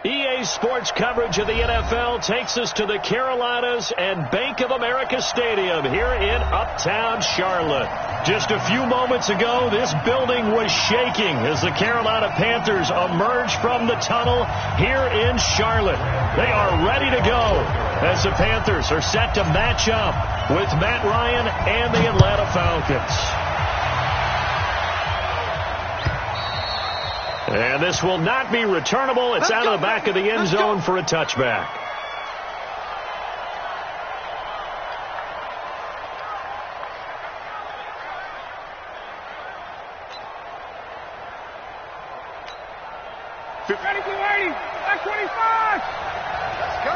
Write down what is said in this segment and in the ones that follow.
EA Sports coverage of the NFL takes us to the Carolinas and Bank of America Stadium here in Uptown Charlotte. Just a few moments ago, this building was shaking as the Carolina Panthers emerge from the tunnel here in Charlotte. They are ready to go as the Panthers are set to match up with Matt Ryan and the Atlanta Falcons. And this will not be returnable. It's out of the back of the end zone for a touchback. Ready, get ready. Back 25. Let's go.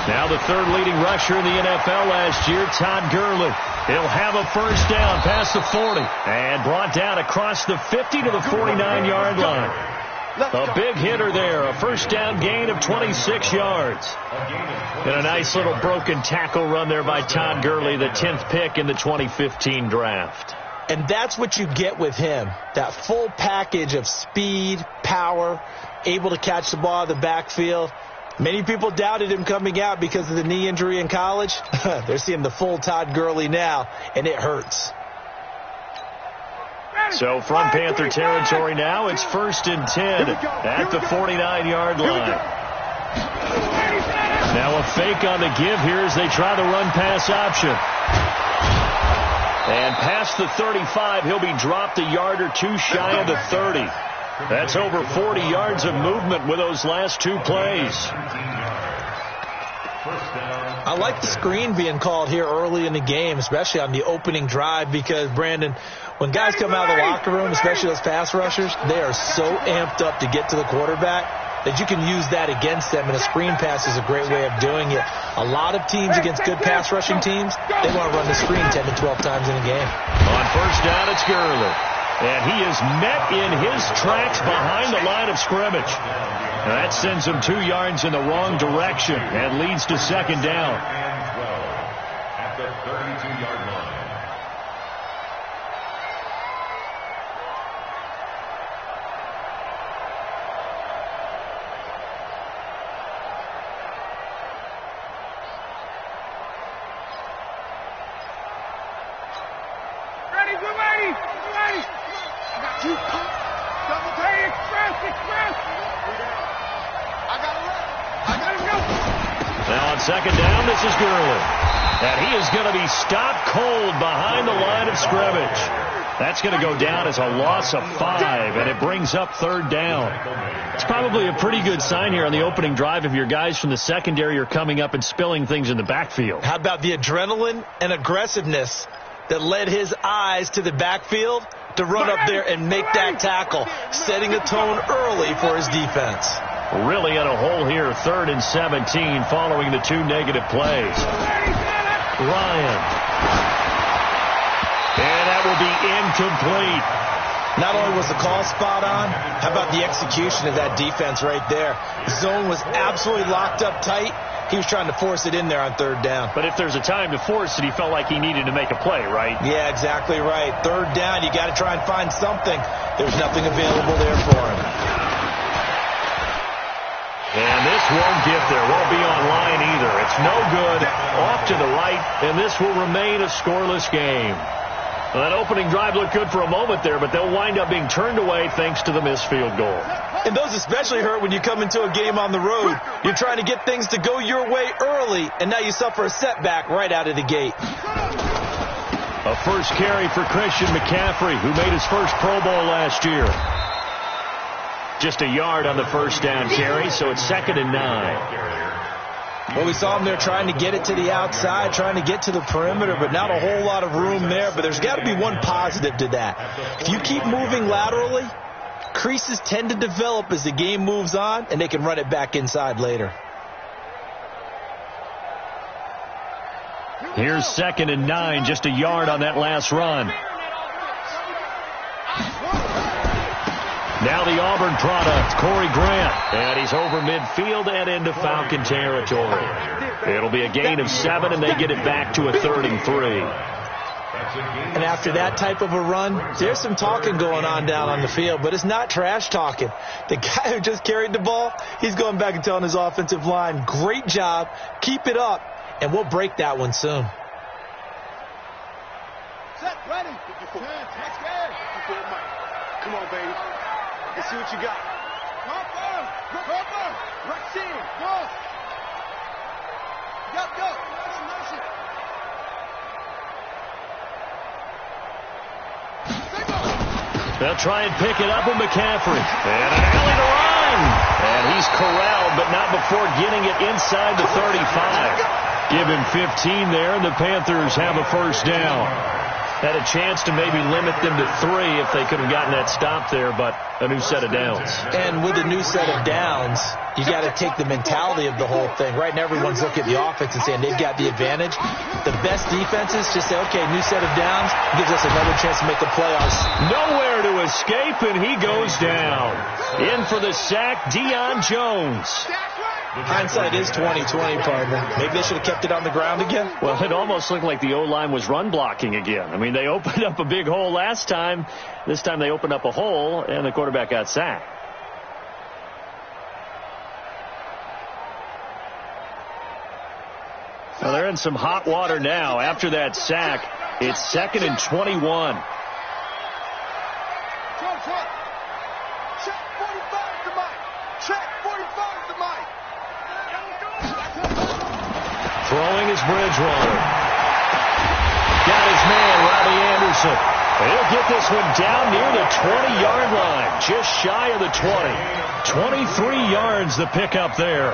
Now the third leading rusher in the NFL last year, Todd Gurley. He'll have a first down past the 40 and brought down across the 50 to the 49-yard line. A big hitter there, a first down gain of 26 yards. And a nice little broken tackle run there by Todd Gurley, the 10th pick in the 2015 draft. And that's what you get with him, that full package of speed, power, able to catch the ball out of the backfield. Many people doubted him coming out because of the knee injury in college. They're seeing the full Todd Gurley now, and it hurts. So from Panther territory now, it's 1st and 10 at the 49-yard line. Now a fake on the give here as they try the run-pass option. And past the 35, he'll be dropped a yard or two shy of the 30. That's over 40 yards of movement with those last two plays. I like the screen being called here early in the game, especially on the opening drive, because, Brandon, when guys come out of the locker room, especially those pass rushers, they are so amped up to get to the quarterback that you can use that against them, and a screen pass is a great way of doing it. A lot of teams against good pass rushing teams, they want to run the screen 10 to 12 times in a game. On first down, it's Gurley. And he is met in his tracks behind the line of scrimmage. That sends him 2 yards in the wrong direction and leads to second down. At the 32-yard line. Ready, get ready. Get ready. I got you. Double play, express. I got it go. Now on second down, this is Gurley. And he is going to be stopped cold behind the line of scrimmage. That's going to go down as a loss of 5, and it brings up third down. It's probably a pretty good sign here on the opening drive if your guys from the secondary are coming up and spilling things in the backfield. How about the adrenaline and aggressiveness that led his eyes to the backfield to run up there and make that tackle, setting a tone early for his defense. Really in a hole here, 3rd and 17 following the 2 negative plays. Ryan. And that will be incomplete. Not only was the call spot on, how about the execution of that defense right there? Zone was absolutely locked up tight. He was trying to force it in there on 3rd down. But if there's a time to force it, he felt like he needed to make a play, right? Yeah, exactly right. 3rd down, you got to try and find something. There's nothing available there for him. And this won't get there. Won't be online either. It's no good. Off to the right, and this will remain a scoreless game. Well, that opening drive looked good for a moment there, but they'll wind up being turned away thanks to the missed field goal. And those especially hurt when you come into a game on the road. You're trying to get things to go your way early, and now you suffer a setback right out of the gate. A first carry for Christian McCaffrey, who made his first Pro Bowl last year. Just a yard on the first down carry, so it's 2nd and 9. Well, we saw him there trying to get it to the outside, trying to get to the perimeter, but not a whole lot of room there. But there's got to be one positive to that. If you keep moving laterally, creases tend to develop as the game moves on, and they can run it back inside later. Here's 2nd and 9, just a yard on that last run. Now the Auburn product, Corey Grant. And he's over midfield and into Falcon territory. It'll be a gain of 7, and they get it back to a 3rd and 3. And after that type of a run, there's some talking going on down on the field, but it's not trash talking. The guy who just carried the ball, he's going back and telling his offensive line, great job, keep it up, and we'll break that one soon. Set, ready. Let's go. Come on, baby. Let's see what you got. Go. Right in. Go. Go. Motion. They'll try and pick it up with McCaffrey. And an alley to run. And he's corralled, but not before getting it inside the 35. Give him 15 there, and the Panthers have a first down. Had a chance to maybe limit them to 3 if they could have gotten that stop there, but a new set of downs. And with a new set of downs, you got to take the mentality of the whole thing. Right now, everyone's looking at the offense and saying they've got the advantage. The best defenses just say, okay, new set of downs gives us another chance to make the playoffs. Nowhere to escape, and he goes down. In for the sack, Deion Jones. Hindsight is 20/20, partner. Maybe they should have kept it on the ground again. Well, it almost looked like the O-line was run blocking again. I mean, they opened up a big hole last time. This time they opened up a hole, and the quarterback got sacked. Well, they're in some hot water now. After that sack, it's 2nd and 21. Check 45 to Mike. Check 45 to Mike. Throwing is Bridgewater. Got his man, Robbie Anderson. He'll get this one down near the 20-yard line, just shy of the 20. 23 yards the pickup there.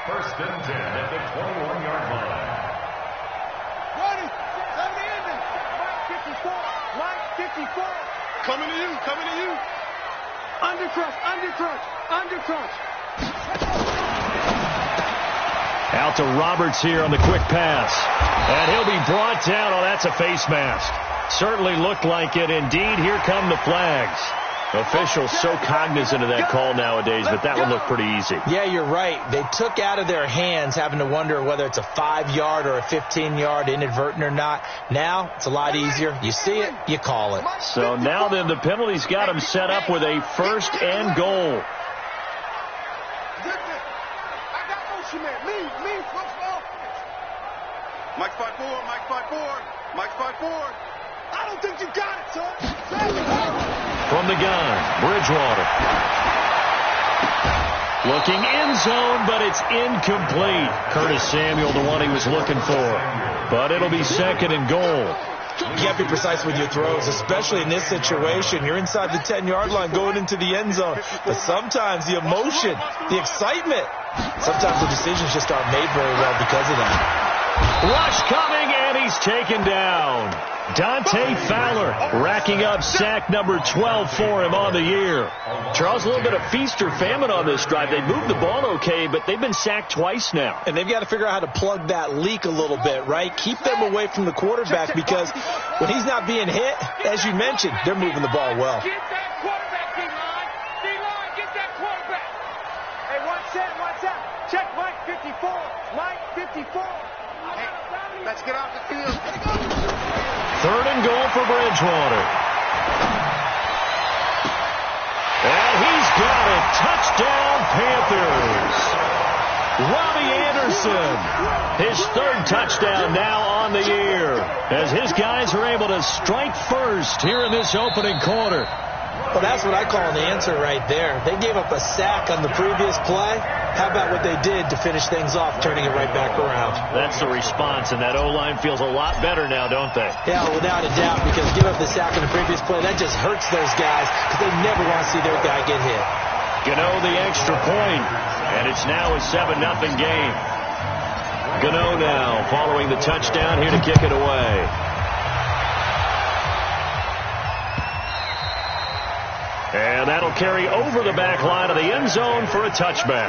First and 10 at the 21-yard line. Ready. 70 ending. Mike 54. Coming to you. Under crunch. Out to Roberts here on the quick pass. And he'll be brought down. Oh, that's a face mask. Certainly looked like it. Indeed, here come the flags. Officials so cognizant of that call nowadays, but that one looked pretty easy. Yeah, you're right. They took out of their hands having to wonder whether it's a 5-yard or a 15-yard, inadvertent or not. Now, it's a lot easier. You see it, you call it. So now then, the penalty's got him set up with a 1st and goal. Mike 5-4. I don't think you got it, son. From the gun, Bridgewater. Looking end zone, but it's incomplete. Curtis Samuel, the one he was looking for. But it'll be 2nd and goal. You got to be precise with your throws, especially in this situation. You're inside the 10-yard line going into the end zone. But sometimes the emotion, the excitement, sometimes the decisions just aren't made very well because of that. Rush coming, and he's taken down. Dante Fowler racking up sack number 12 for him on the year. Charles, a little bit of feast or famine on this drive. They moved the ball okay, but they've been sacked twice now. And they've got to figure out how to plug that leak a little bit, right? Keep them away from the quarterback because when he's not being hit, as you mentioned, they're moving the ball well. Get that quarterback, D-line. D-line, get that quarterback. Hey, watch out. Check Mike 54. Mike 54. Hey, let's get off the field. 3rd and goal for Bridgewater. And he's got it. Touchdown, Panthers. Robbie Anderson, his 3rd touchdown now on the year, as his guys are able to strike first here in this opening quarter. Well, that's what I call an answer right there. They gave up a sack on the previous play. How about what they did to finish things off, turning it right back around? That's the response, and that O-line feels a lot better now, don't they? Yeah, without a doubt, because give up the sack on the previous play, that just hurts those guys because they never want to see their guy get hit. Gano the extra point, and it's now a 7-0 game. Gano now following the touchdown here to kick it away. And that'll carry over the back line of the end zone for a touchback.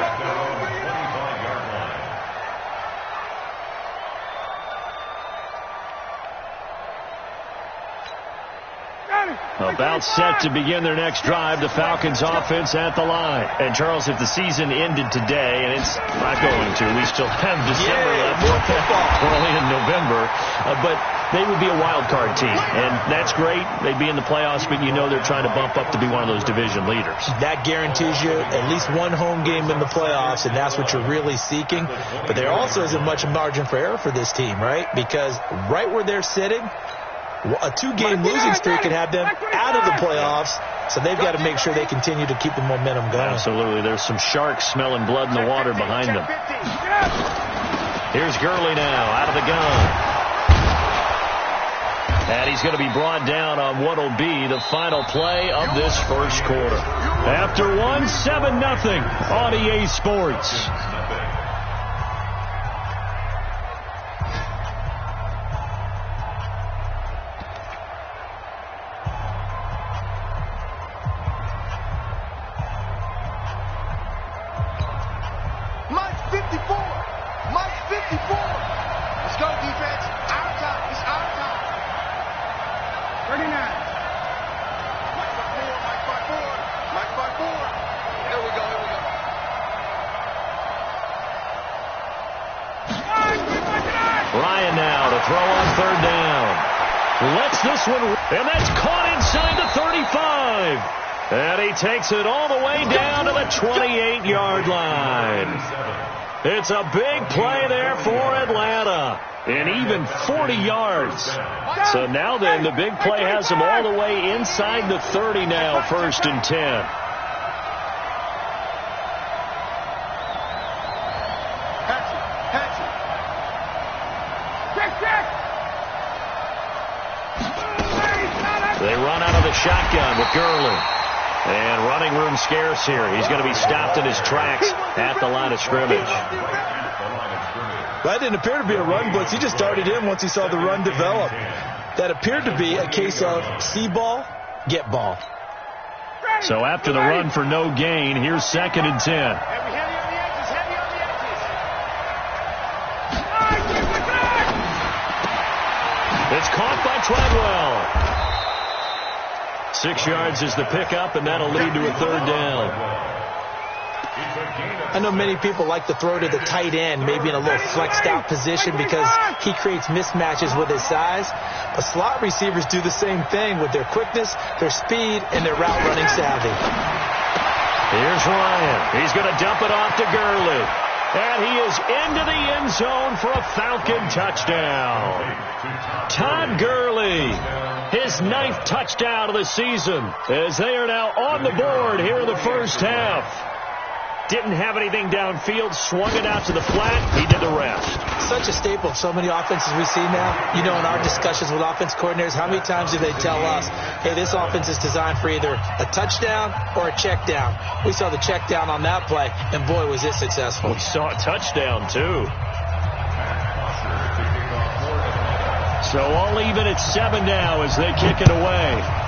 Got it. About set to begin their next drive. The Falcons offense at the line. And, Charles, if the season ended today, and it's not going to, we still have December left. More football. We're only in November. But they would be a wild card team. And that's great. They'd be in the playoffs, but you know they're trying to bump up to be one of those division leaders. That guarantees you at least one home game in the playoffs, and that's what you're really seeking. But there also isn't much margin for error for this team, right? Because right where they're sitting, a 2-game losing streak can have them out of the playoffs, so they've got to make sure they continue to keep the momentum going. Absolutely. There's some sharks smelling blood in the water behind them. Here's Gurley now out of the gun. And he's going to be brought down on what will be the final play of this first quarter. After 7-0 on EA Sports. Ryan now to throw on third down. Lets this one, and that's caught inside the 35. And he takes it all the way down to the 28-yard line. It's a big play there for Atlanta. And even 40 yards. So now then, the big play has him all the way inside the 30 now, 1st and 10. They run out of the shotgun with Gurley. And running room scarce here. He's going to be stopped in his tracks at the line of scrimmage. That didn't appear to be a run blitz. He just darted in once he saw the run develop. That appeared to be a case of see ball, get ball. So after the run for no gain, here's 2nd and 10. It's caught by Treadwell. 6 yards is the pickup, and that'll lead to a 3rd down. I know many people like to throw to the tight end, maybe in a little flexed out position because he creates mismatches with his size. But slot receivers do the same thing with their quickness, their speed, and their route running savvy. Here's Ryan. He's going to dump it off to Gurley. And he is into the end zone for a Falcon touchdown. Todd Gurley, his 9th touchdown of the season, as they are now on the board here in the first half. Didn't have anything downfield, swung it out to the flat. He did the rest. Such a staple of so many offenses we see now. You know, in our discussions with offense coordinators, how many times do they tell us, hey, this offense is designed for either a touchdown or a check down. We saw the check down on that play, and boy, was it successful. We saw a touchdown, too. So all even at 7 now as they kick it away.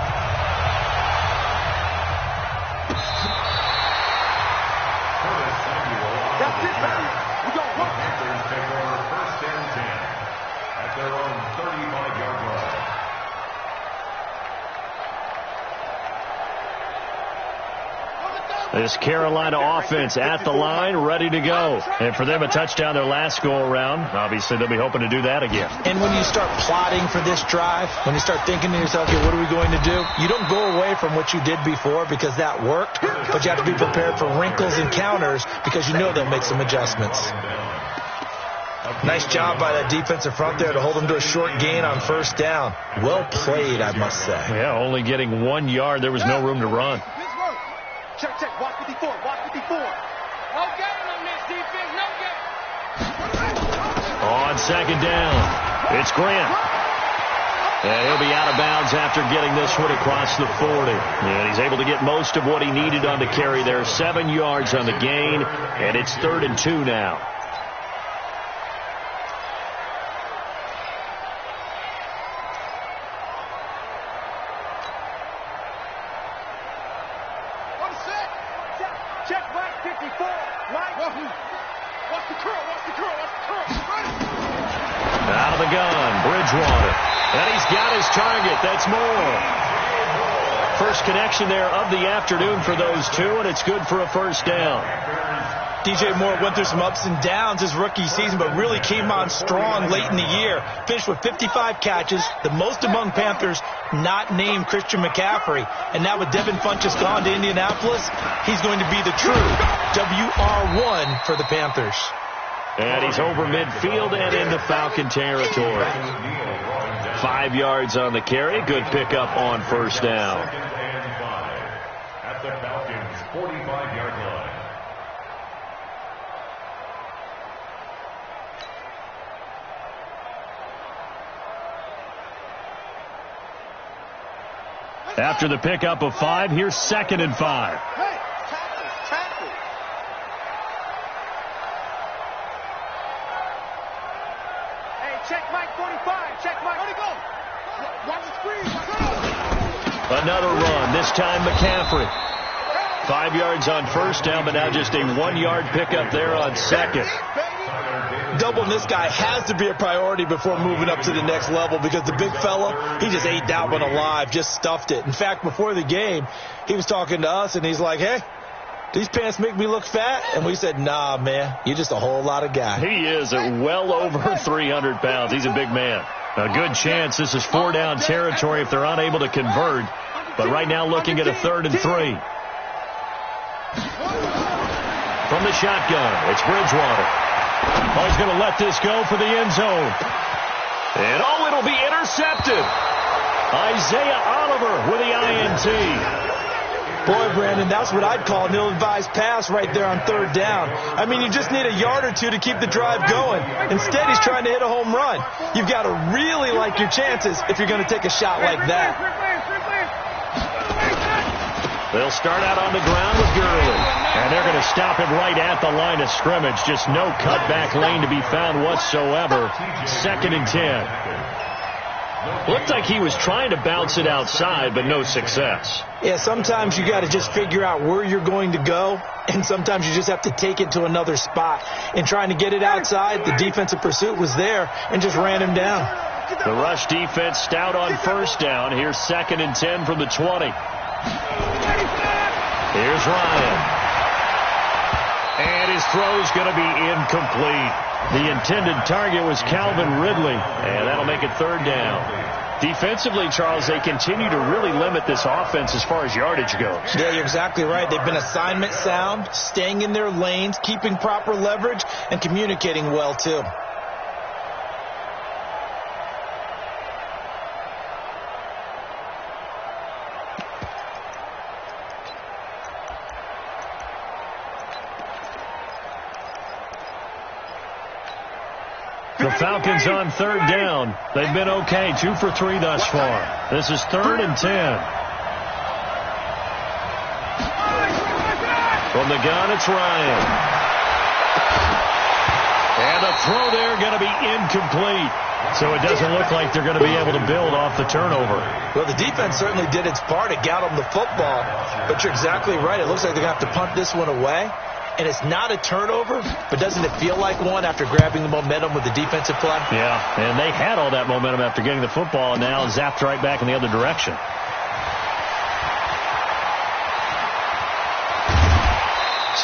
This Carolina offense at the line, ready to go. And for them, a touchdown their last go-around. Obviously, they'll be hoping to do that again. And when you start plotting for this drive, when you start thinking to yourself, okay, what are we going to do? You don't go away from what you did before because that worked, but you have to be prepared for wrinkles and counters because you know they'll make some adjustments. Nice job by that defensive front there to hold them to a short gain on 1st down. Well played, I must say. Yeah, only getting 1 yard. There was no room to run. Check, watch 54, watch 54. No gain on this defense, no gain. On 2nd down, it's Grant. And he'll be out of bounds after getting this one across the 40. And he's able to get most of what he needed on the carry there. 7 yards on the gain, and it's 3rd and 2 now. Out of the gun, Bridgewater. And he's got his target. That's Moore. first connection there of the afternoon for those two, and it's good for a first down. DJ Moore went through some ups and downs his rookie season, but really came on strong late in the year. Finished with 55 catches, the most among Panthers not named Christian McCaffrey. And now with Devin Funchess gone to Indianapolis, he's going to be the true WR1 for the Panthers. And he's over midfield and into Falcon territory. 5 yards on the carry. Good pickup on first down. At the Falcons' 45-yard line. After the pickup of 5, here's 2nd and 5. Hey, tackle. Hey, check Mike 45. Check Mike. Where'd he go? Watch the screen. Another run, this time McCaffrey. 5 yards on first down, but now just a 1-yard pickup there on second. Doubling this guy has to be a priority before moving up to the next level, because the big fella, he just ate that one alive, just stuffed it. In fact, before the game, he was talking to us, and he's like, hey, these pants make me look fat? And we said, nah, man, you're just a whole lot of guy. He is at well over 300 pounds. He's a big man. A good chance this is 4-down territory if they're unable to convert. But right now looking at a 3rd and 3. From the shotgun, it's Bridgewater. Oh, he's going to let this go for the end zone. And oh, it'll be intercepted. Isaiah Oliver with the INT. Boy, Brandon, that's what I'd call an ill-advised pass right there on 3rd down. I mean, you just need a yard or two to keep the drive going. Instead, he's trying to hit a home run. You've got to really like your chances if you're going to take a shot like that. They'll start out on the ground with Gurley. And they're going to stop him right at the line of scrimmage. Just no cutback lane to be found whatsoever. 2nd and 10. Looked like he was trying to bounce it outside, but no success. Yeah, sometimes you got to just figure out where you're going to go, and sometimes you just have to take it to another spot. And trying to get it outside, the defensive pursuit was there and just ran him down. The rush defense stout on first down. Here's 2nd and 10 from the 20. Here's Ryan. And his throw's going to be incomplete. The intended target was Calvin Ridley, and that'll make it 3rd down. Defensively, Charles, they continue to really limit this offense as far as yardage goes. Yeah, you're exactly right. They've been assignment sound, staying in their lanes, keeping proper leverage, and communicating well, too. The Falcons on 3rd down. They've been okay, 2 for 3 thus far. This is 3rd and 10. From the gun, it's Ryan. And the throw there going to be incomplete. So it doesn't look like they're going to be able to build off the turnover. Well, the defense certainly did its part. It got them the football. But you're exactly right. It looks like they're going to have to punt this one away. And it's not a turnover, but doesn't it feel like one after grabbing the momentum with the defensive play? Yeah, and they had all that momentum after getting the football, and now zapped right back in the other direction.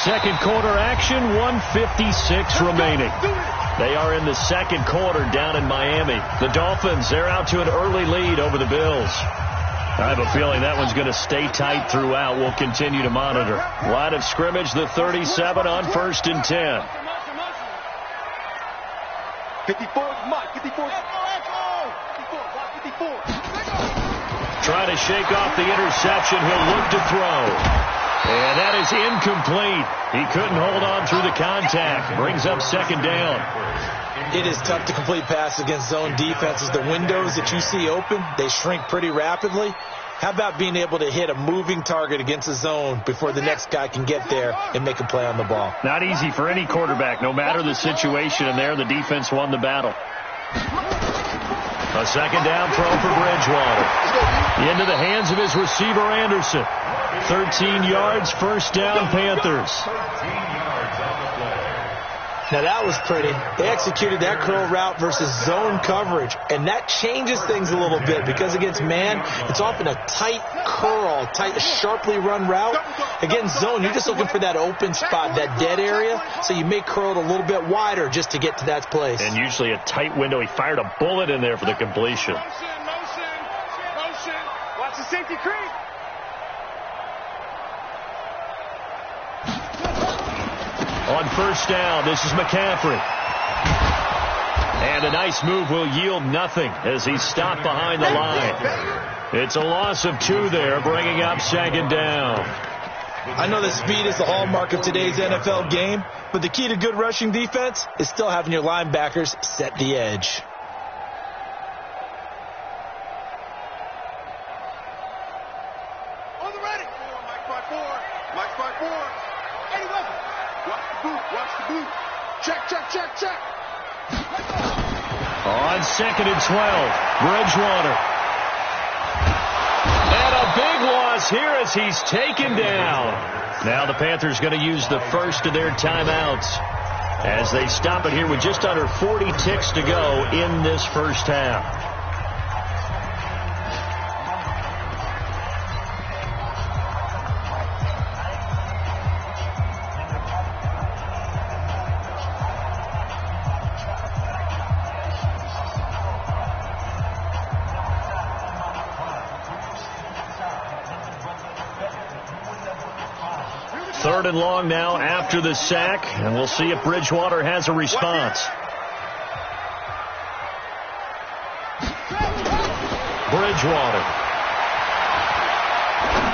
Second quarter action, 1:56 remaining. They are in the second quarter down in Miami. The Dolphins, they're out to an early lead over the Bills. I have a feeling that one's going to stay tight throughout. We'll continue to monitor. Line of scrimmage, the 37 on 1st and 10. 54, Mike, 54. 54. Trying to shake off the interception. He'll look to throw. And that is incomplete. He couldn't hold on through the contact. Brings up 2nd down. It is tough to complete passes against zone defenses. The windows that you see open, they shrink pretty rapidly. How about being able to hit a moving target against a zone before the next guy can get there and make a play on the ball? Not easy for any quarterback, no matter the situation. And there, the defense won the battle. A 2nd down throw for Bridgewater. Into the hands of his receiver, Anderson. 13 yards, 1st down, Panthers. 13 yards on the play. Now that was pretty. They executed that curl route versus zone coverage, and that changes things a little bit because against man, it's often a tight curl, tight, sharply run route. Against zone, you're just looking for that open spot, that dead area, so you may curl it a little bit wider just to get to that place. And usually a tight window. He fired a bullet in there for the completion. Motion. Watch the safety creep. On first down, this is McCaffrey. And a nice move will yield nothing as he's stopped behind the line. It's a loss of 2 there, bringing up second down. I know that speed is the hallmark of today's NFL game, but the key to good rushing defense is still having your linebackers set the edge. On the ready. Mike by 4. Eddie Weber. Watch the boot. Check. On 2nd and 12, Bridgewater. And a big loss here as he's taken down. Now the Panthers going to use the first of their timeouts as they stop it here with just under 40 ticks to go in this first half. Third and long now after the sack, and we'll see if Bridgewater has a response. Bridgewater.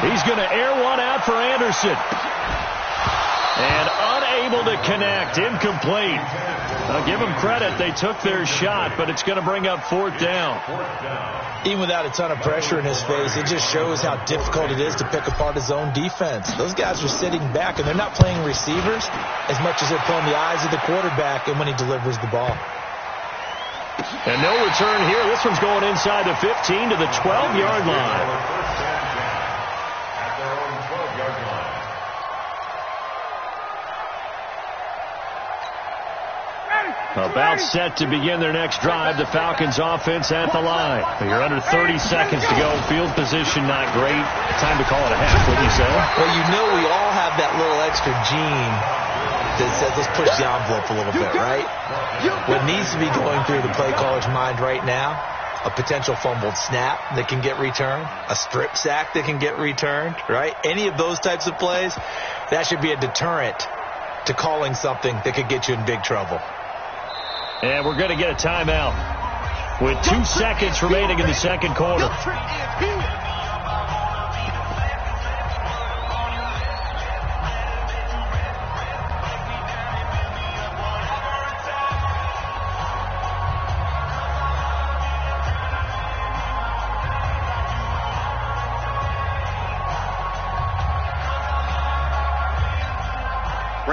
He's going to air one out for Anderson. And unable to connect, incomplete. I'll give them credit. They took their shot, but it's going to bring up 4th down. Even without a ton of pressure in his face, it just shows how difficult it is to pick apart his own defense. Those guys are sitting back, and they're not playing receivers as much as they're playing the eyes of the quarterback and when he delivers the ball. And no return here. This one's going inside the 15 to the 12-yard line. About set to begin their next drive. The Falcons offense at the line. You're under 30 seconds to go. Field position not great. Time to call it a half, wouldn't you say? Well, you know we all have that little extra gene that says let's push the envelope a little bit, right? What needs to be going through the play caller's mind right now, a potential fumbled snap that can get returned, a strip sack that can get returned, right? Any of those types of plays, that should be a deterrent to calling something that could get you in big trouble. And we're going to get a timeout with 2 seconds remaining in the second quarter.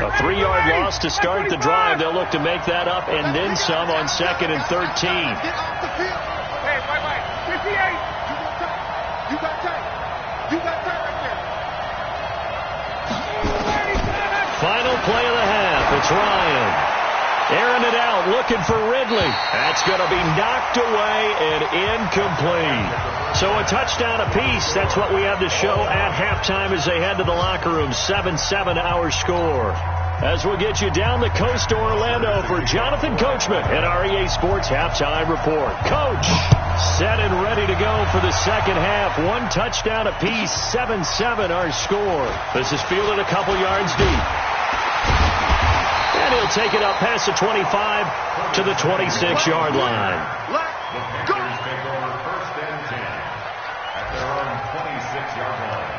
A 3-yard loss to start the drive. They'll look to make that up and then some on 2nd and 13. Get off the field. Hey, wait. 58. You got tight right there. Final play of the half. It's Ryan. Airing it out, looking for Ridley. That's going to be knocked away and incomplete. So a touchdown apiece. That's what we have to show at halftime as they head to the locker room. 7-7 our score. As we'll get you down the coast to Orlando for Jonathan Coachman at REA Sports Halftime Report. Coach, set and ready to go for the second half. 1 touchdown apiece. 7-7 our score. This is fielded a couple yards deep. And he'll take it up past the 25 to the 26-yard line. The Panthers take over 1st and 10 at their own 26-yard line.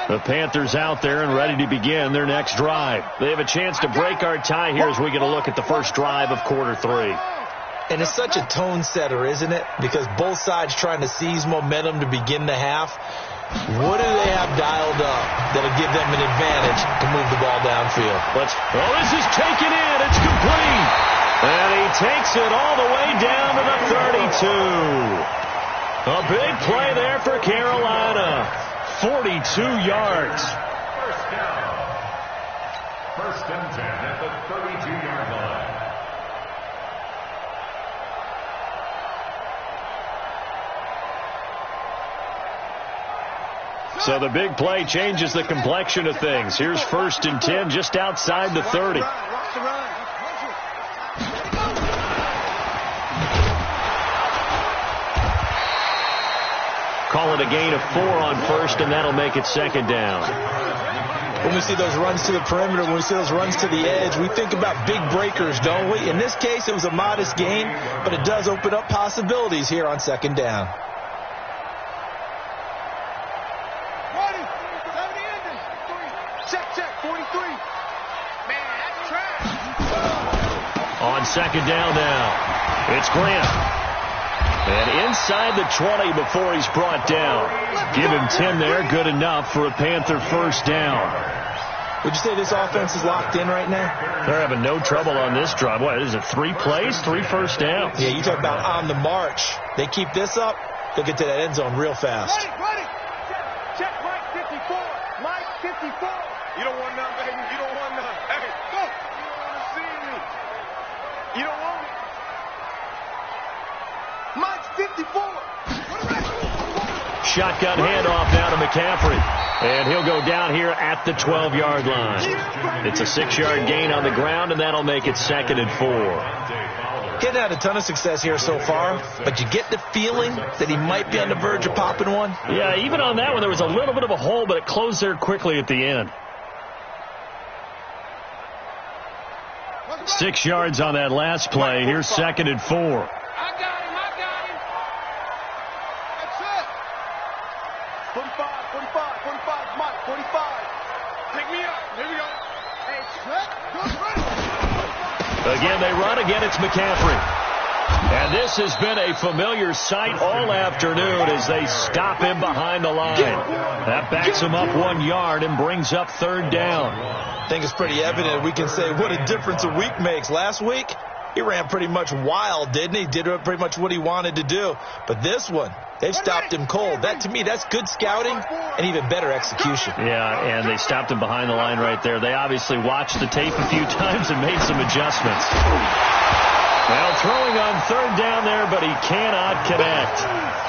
The Panthers out there and ready to begin their next drive. They have a chance to break our tie here as we get a look at the first drive of quarter 3. And it's such a tone setter, isn't it? Because both sides trying to seize momentum to begin the half. What do they have dialed up that'll give them an advantage to move the ball downfield? This is taken in. It's complete. And he takes it all the way down to the 32. A big play there for Carolina. 42 yards. First down. First and 10 at the 32-yard line. So the big play changes the complexion of things. Here's first and 10 just outside the 30. Call it a gain of 4 on first, and that'll make it second down. When we see those runs to the perimeter, when we see those runs to the edge, we think about big breakers, don't we? In this case, it was a modest gain, but it does open up possibilities here on second down. On second down now, it's Grant. And inside the 20 before he's brought down. Give him 10 there, good enough for a Panther first down. Would you say this offense is locked in right now? They're having no trouble on this drive. What is it, 3 plays, 3 first downs? Yeah, you talk about on the march. They keep this up, they'll get to that end zone real fast. Ready. Check Mike 54. Mike 54. You don't want none, baby. You don't want none. Hey, go. You don't want to see me. You don't want me. Mike's 54. Shotgun handoff now to McCaffrey. And he'll go down here at the 12-yard line. It's a 6-yard gain on the ground, and that'll make it second and 4. Getting had a ton of success here so far, but you get the feeling that he might be on the verge of popping one. Yeah, even on that one, there was a little bit of a hole, but it closed there quickly at the end. 6 yards on that last play. Here's second and 4. I got him. That's it. 45, Mike, 45. Pick me up. Here we go. Hey, set. Good running. Again, they run. Again, it's McCaffrey. And this has been a familiar sight all afternoon as they stop him behind the line. That backs him up 1 yard and brings up third down. I think it's pretty evident. We can say what a difference a week makes. Last week, he ran pretty much wild, didn't he? Did pretty much what he wanted to do. But this one, they've stopped him cold. That, to me, that's good scouting and even better execution. Yeah, and they stopped him behind the line right there. They obviously watched the tape a few times and made some adjustments. Well, throwing on third down there, but he cannot connect.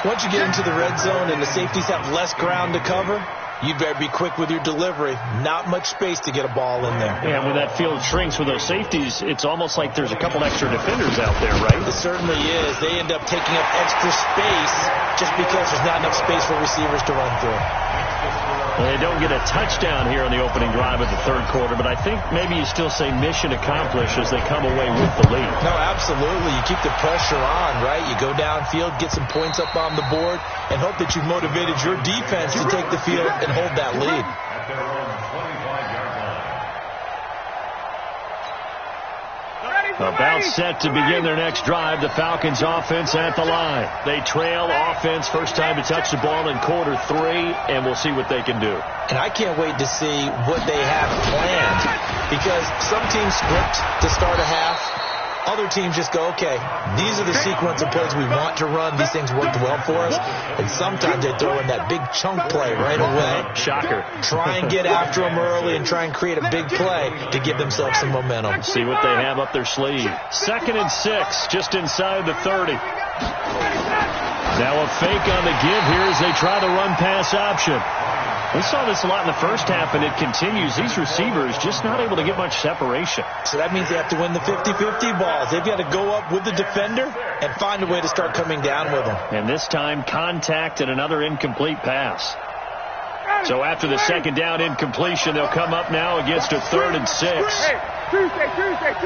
Once you get into the red zone and the safeties have less ground to cover, you better be quick with your delivery. Not much space to get a ball in there. Yeah, when that field shrinks with those safeties, it's almost like there's a couple extra defenders out there, right? It certainly is. They end up taking up extra space just because there's not enough space for receivers to run through. Well, they don't get a touchdown here on the opening drive of the third quarter, but I think maybe you still say mission accomplished as they come away with the lead. No, absolutely. You keep the pressure on, right? You go downfield, get some points up on the board, and hope that you've motivated your defense to take the field and hold that lead. At their own 25-yard line. About set to begin their next drive. The Falcons offense at the line. They trail offense, first time to touch the ball in quarter 3, and we'll see what they can do. And I can't wait to see what they have planned, because some teams script to start a half. Other teams just go, okay, these are the sequence of plays we want to run. These things worked well for us. And sometimes they throw in that big chunk play right away. Shocker. Try and get after them early and try and create a big play to give themselves some momentum. See what they have up their sleeve. 2nd and 6, just inside the 30. Now a fake on the give here as they try the run-pass option. We saw this a lot in the first half, and it continues. These receivers just not able to get much separation. So that means they have to win the 50-50 balls. They've got to go up with the defender and find a way to start coming down with them. And this time, contact and another incomplete pass. So after the second down incompletion, they'll come up now against a 3rd and 6. Hey, Tuesday. 55.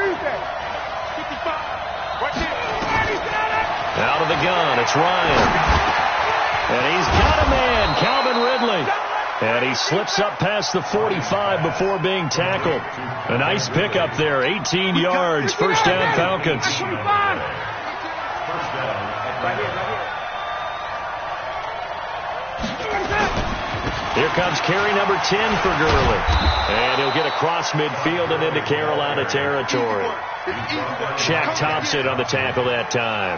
Out of the gun, it's Ryan. And he's got a man, Calvin Ridley. And he slips up past the 45 before being tackled. A nice pickup there, 18 yards, first down Falcons. First down. Here comes carry number 10 for Gurley. And he'll get across midfield and into Carolina territory. Shaq Thompson on the tackle that time.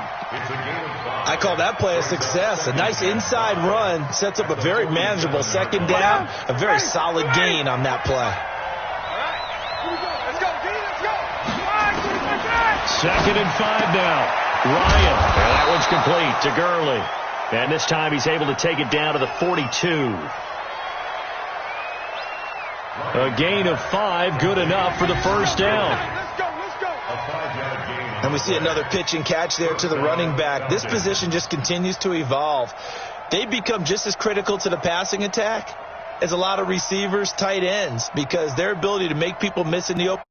I call that play a success. A nice inside run sets up a very manageable second down. A very solid gain on that play. Second and 5 now. Ryan. And that one's complete to Gurley. And this time he's able to take it down to the 42. A gain of 5, good enough for the first down. And we see another pitch and catch there to the running back. This position just continues to evolve. They become just as critical to the passing attack as a lot of receivers, tight ends, because their ability to make people miss in the open